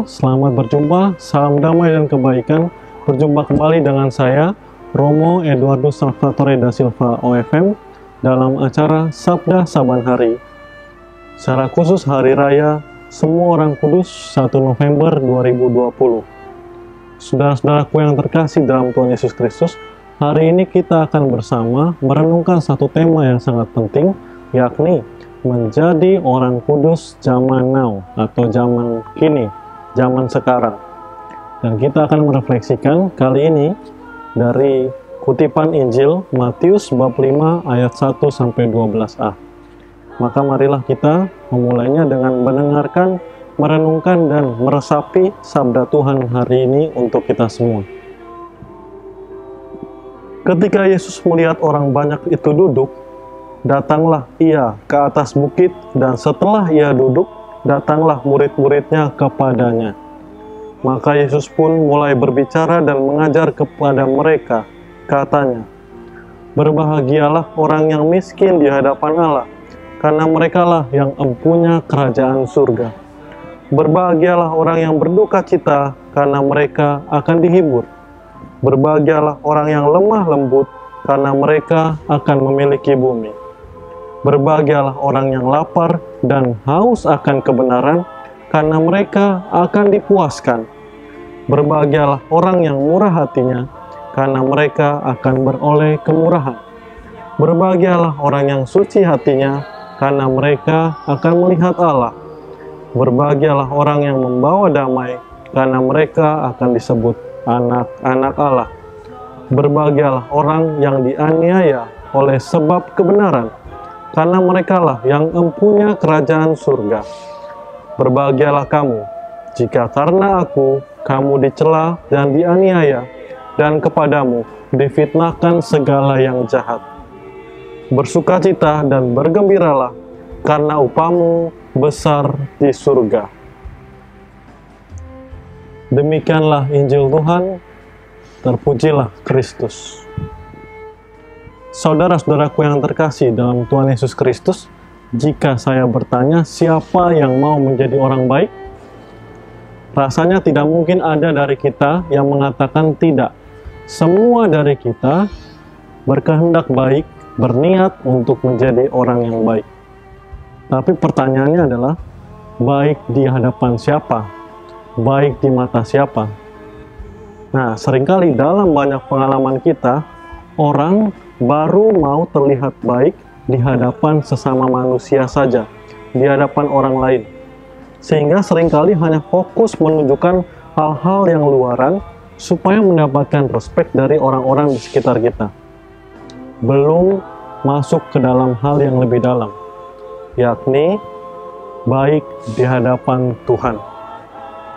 selamat berjumpa, salam damai dan kebaikan. Berjumpa kembali dengan saya, Romo Eduardo Salvatore da Silva OFM, dalam acara Sabda Saban Hari. Secara khusus Hari Raya Semua Orang Kudus 1 November 2020. Saudara-saudaraku yang terkasih dalam Tuhan Yesus Kristus, hari ini kita akan bersama merenungkan satu tema yang sangat penting, yakni menjadi orang kudus zaman now atau zaman kini, zaman sekarang. Dan kita akan merefleksikan kali ini dari kutipan Injil Matius bab 5 ayat 1 sampai 12a. Maka marilah kita memulainya dengan mendengarkan, merenungkan dan meresapi sabda Tuhan hari ini untuk kita semua. Ketika Yesus melihat orang banyak itu duduk, datanglah ia ke atas bukit, dan setelah ia duduk, datanglah murid-muridnya kepadanya. Maka Yesus pun mulai berbicara dan mengajar kepada mereka, katanya, "Berbahagialah orang yang miskin di hadapan Allah, karena merekalah yang empunya kerajaan surga. Berbahagialah orang yang berduka cita, karena mereka akan dihibur. Berbahagialah orang yang lemah lembut, karena mereka akan memiliki bumi. Berbahagialah orang yang lapar dan haus akan kebenaran, karena mereka akan dipuaskan. Berbahagialah orang yang murah hatinya, karena mereka akan beroleh kemurahan. Berbahagialah orang yang suci hatinya, karena mereka akan melihat Allah. Berbahagialah orang yang membawa damai, karena mereka akan disebut anak-anak Allah. Berbahagialah orang yang dianiaya oleh sebab kebenaran, karena merekalah yang empunya kerajaan surga. Berbahagialah kamu, jika karena aku, kamu dicela dan dianiaya, dan kepadamu difitnahkan segala yang jahat. Bersukacita dan bergembiralah, karena upamu besar di surga." Demikianlah Injil Tuhan, terpujilah Kristus. Saudara-saudaraku yang terkasih dalam Tuhan Yesus Kristus, jika saya bertanya siapa yang mau menjadi orang baik, rasanya tidak mungkin ada dari kita yang mengatakan tidak. Semua dari kita berkehendak baik, berniat untuk menjadi orang yang baik. Tapi pertanyaannya adalah, baik di hadapan siapa? Baik di mata siapa? Nah, seringkali dalam banyak pengalaman kita, orang baru mau terlihat baik di hadapan sesama manusia saja, di hadapan orang lain. Sehingga seringkali hanya fokus menunjukkan hal-hal yang luaran supaya mendapatkan respek dari orang-orang di sekitar kita. Belum masuk ke dalam hal yang lebih dalam, yakni baik di hadapan Tuhan.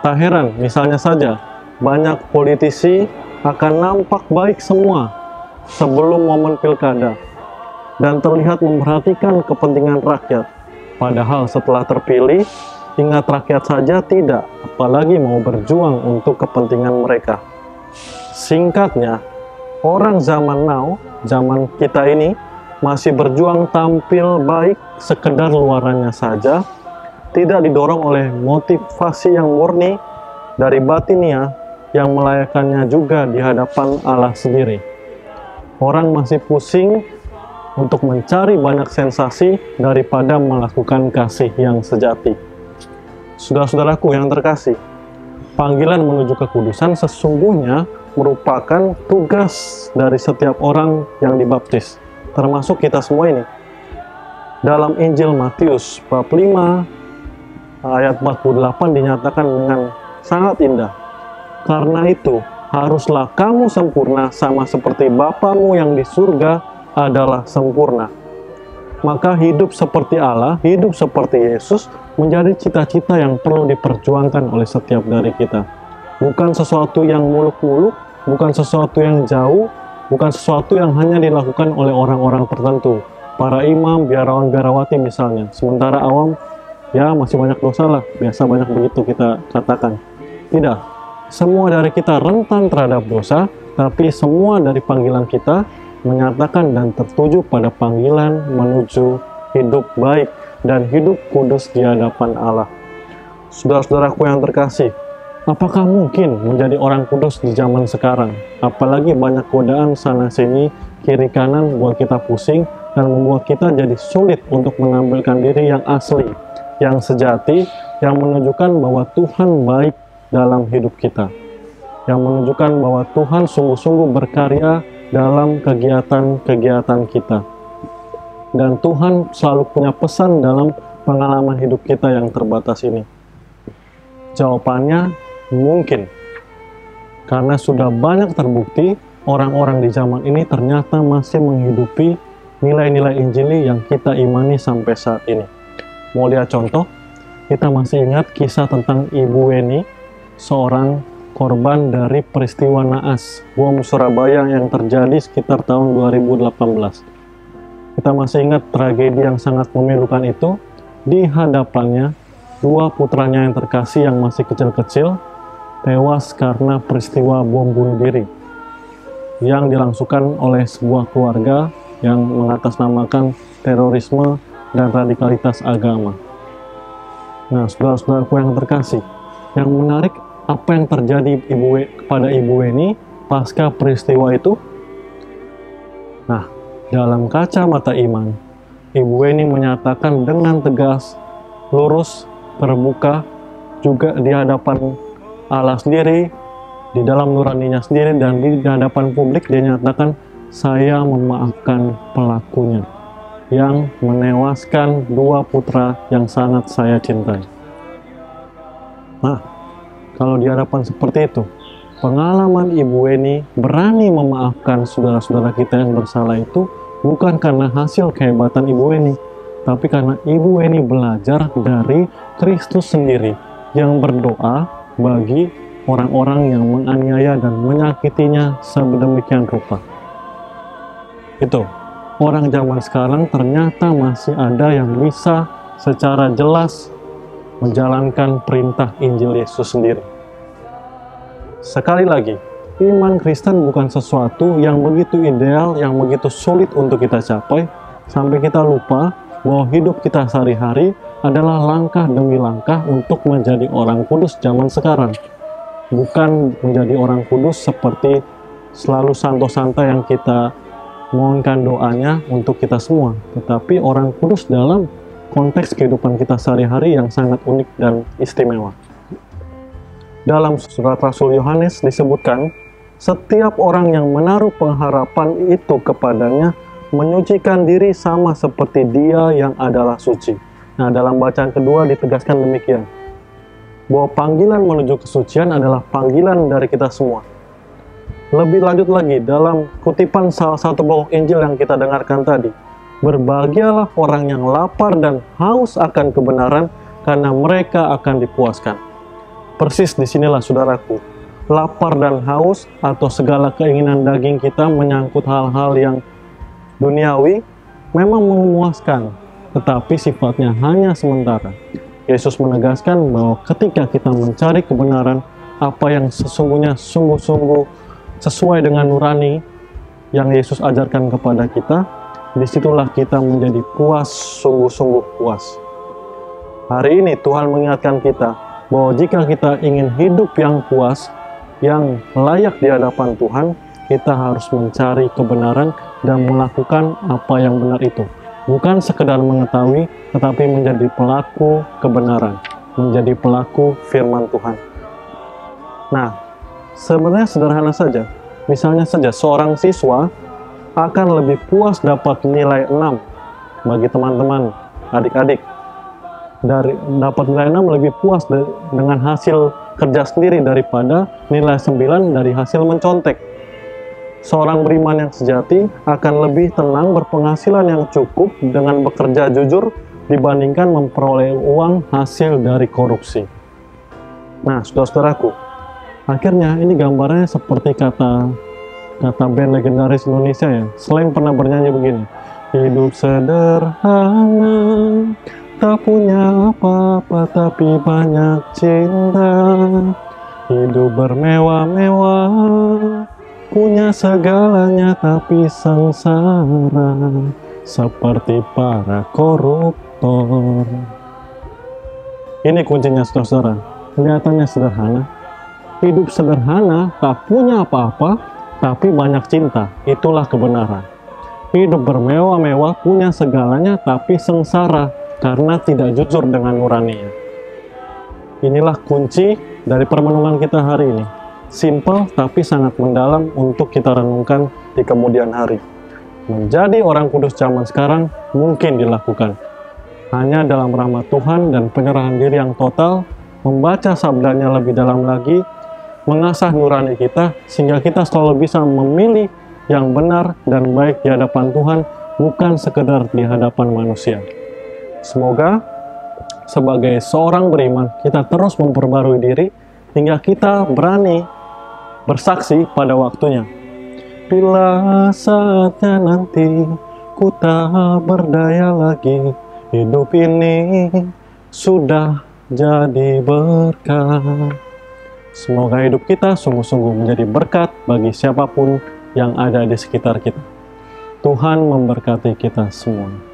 Tak heran, misalnya saja, banyak politisi akan nampak baik semua sebelum momen pilkada dan terlihat memperhatikan kepentingan rakyat. Padahal setelah terpilih, ingat rakyat saja tidak, apalagi mau berjuang untuk kepentingan mereka. Singkatnya, orang zaman now, zaman kita ini, masih berjuang tampil baik sekedar luarannya saja, tidak didorong oleh motivasi yang murni dari batinnya yang melayakannya juga di hadapan Allah sendiri. Orang masih pusing untuk mencari banyak sensasi daripada melakukan kasih yang sejati. Saudara-saudaraku yang terkasih, panggilan menuju kekudusan sesungguhnya merupakan tugas dari setiap orang yang dibaptis, termasuk kita semua ini. Dalam Injil Matius bab 5 ayat 48 dinyatakan dengan sangat indah, "Karena itu haruslah kamu sempurna sama seperti Bapamu yang di surga adalah sempurna." Maka hidup seperti Allah, hidup seperti Yesus menjadi cita-cita yang perlu diperjuangkan oleh setiap dari kita. Bukan sesuatu yang muluk-muluk, bukan sesuatu yang jauh, bukan sesuatu yang hanya dilakukan oleh orang-orang tertentu, para imam, biarawan-biarawati misalnya. Sementara awam, ya masih banyak dosa lah, biasa banyak begitu kita katakan. Tidak. Semua dari kita rentan terhadap dosa, tapi semua dari panggilan kita menyatakan dan tertuju pada panggilan menuju hidup baik dan hidup kudus di hadapan Allah. Saudara-saudaraku yang terkasih, Apakah mungkin menjadi orang kudus di zaman sekarang? Apalagi banyak godaan sana-sini, kiri kanan buat kita pusing dan membuat kita jadi sulit untuk menampilkan diri yang asli, yang sejati, yang menunjukkan bahwa Tuhan baik dalam hidup kita, yang menunjukkan bahwa Tuhan sungguh-sungguh berkarya dalam kegiatan-kegiatan kita. Dan Tuhan selalu punya pesan dalam pengalaman hidup kita yang terbatas ini. Jawabannya mungkin, karena sudah banyak terbukti orang-orang di zaman ini ternyata masih menghidupi nilai-nilai Injili yang kita imani sampai saat ini. Mau lihat contoh? Kita masih ingat kisah tentang Ibu Weni, seorang korban dari peristiwa naas bom Surabaya yang terjadi sekitar tahun 2018. Kita masih ingat tragedi yang sangat memilukan itu. Di hadapannya, dua putranya yang terkasih yang masih kecil-kecil tewas karena peristiwa bom bunuh diri yang dilangsungkan oleh sebuah keluarga yang mengatasnamakan terorisme dan radikalitas agama. Nah, saudara-saudaraku yang terkasih, yang menarik apa yang terjadi kepada Ibu Weni pasca peristiwa itu? Nah, dalam kacamata iman, Ibu Weni menyatakan dengan tegas, lurus, terbuka, juga di hadapan Allah sendiri, di dalam nuraninya sendiri, dan di hadapan publik dia nyatakan, saya memaafkan pelakunya yang menewaskan dua putra yang sangat saya cintai. Nah, kalau di hadapan seperti itu, pengalaman Ibu Weni berani memaafkan saudara-saudara kita yang bersalah itu bukan karena hasil kehebatan Ibu Weni, tapi karena Ibu Weni belajar dari Kristus sendiri yang berdoa bagi orang-orang yang menganiaya dan menyakitinya sedemikian rupa. Itu, orang zaman sekarang ternyata masih ada yang bisa secara jelas menjalankan perintah Injil Yesus sendiri. Sekali lagi, iman Kristen bukan sesuatu yang begitu ideal, yang begitu sulit untuk kita capai, sampai kita lupa bahwa hidup kita sehari-hari adalah langkah demi langkah untuk menjadi orang kudus zaman sekarang. Bukan menjadi orang kudus seperti selalu santo-santa yang kita mohonkan doanya untuk kita semua, tetapi orang kudus dalam konteks kehidupan kita sehari-hari yang sangat unik dan istimewa. Dalam surat Rasul Yohanes disebutkan, setiap orang yang menaruh pengharapan itu kepadanya menyucikan diri sama seperti dia yang adalah suci. Nah, dalam bacaan kedua ditegaskan demikian, bahwa panggilan menuju kesucian adalah panggilan dari kita semua. Lebih lanjut lagi, dalam kutipan salah satu pokok Injil yang kita dengarkan tadi, berbahagialah orang yang lapar dan haus akan kebenaran, karena mereka akan dipuaskan. Persis disinilah saudaraku, lapar dan haus atau segala keinginan daging kita menyangkut hal-hal yang duniawi memang memuaskan, tetapi sifatnya hanya sementara. Yesus menegaskan bahwa ketika kita mencari kebenaran, apa yang sesungguhnya sungguh-sungguh sesuai dengan nurani yang Yesus ajarkan kepada kita, disitulah kita menjadi puas, sungguh-sungguh puas. Hari ini Tuhan mengingatkan kita bahwa jika kita ingin hidup yang puas, yang layak di hadapan Tuhan, kita harus mencari kebenaran dan melakukan apa yang benar itu. Bukan sekedar mengetahui, tetapi menjadi pelaku kebenaran, menjadi pelaku firman Tuhan. Nah, sebenarnya sederhana saja. Misalnya saja seorang siswa akan lebih puas dapat nilai 6 bagi teman-teman, adik-adik. Dapat nilai 6 lebih puas dengan hasil kerja sendiri daripada nilai 9 dari hasil mencontek. Seorang beriman yang sejati akan lebih tenang berpenghasilan yang cukup dengan bekerja jujur dibandingkan memperoleh uang hasil dari korupsi. Nah, saudara-saudaraku, akhirnya ini gambarnya seperti kata band legendaris Indonesia ya. Slang pernah bernyanyi begini, hidup sederhana, tak punya apa-apa tapi banyak cinta, hidup bermewah-mewah, punya segalanya tapi sengsara, seperti para koruptor. Ini kuncinya saudara-saudara. Kelihatannya sederhana, Hidup sederhana, tak punya apa-apa, tapi banyak cinta. Itulah kebenaran. Hidup bermewah-mewah, punya segalanya, tapi sengsara karena tidak jujur dengan nuraninya. Inilah kunci dari permenungan kita hari ini. Simple tapi sangat mendalam untuk kita renungkan di kemudian hari. Menjadi orang kudus zaman sekarang mungkin dilakukan. Hanya dalam rahmat Tuhan dan penyerahan diri yang total, membaca sabdanya lebih dalam lagi, mengasah nurani kita, sehingga kita selalu bisa memilih yang benar dan baik di hadapan Tuhan, bukan sekedar di hadapan manusia. Semoga sebagai seorang beriman, kita terus memperbarui diri, hingga kita berani bersaksi pada waktunya. Bila saatnya nanti ku tak berdaya lagi, hidup ini sudah jadi berkat. Semoga hidup kita sungguh-sungguh menjadi berkat bagi siapapun yang ada di sekitar kita. Tuhan memberkati kita semua.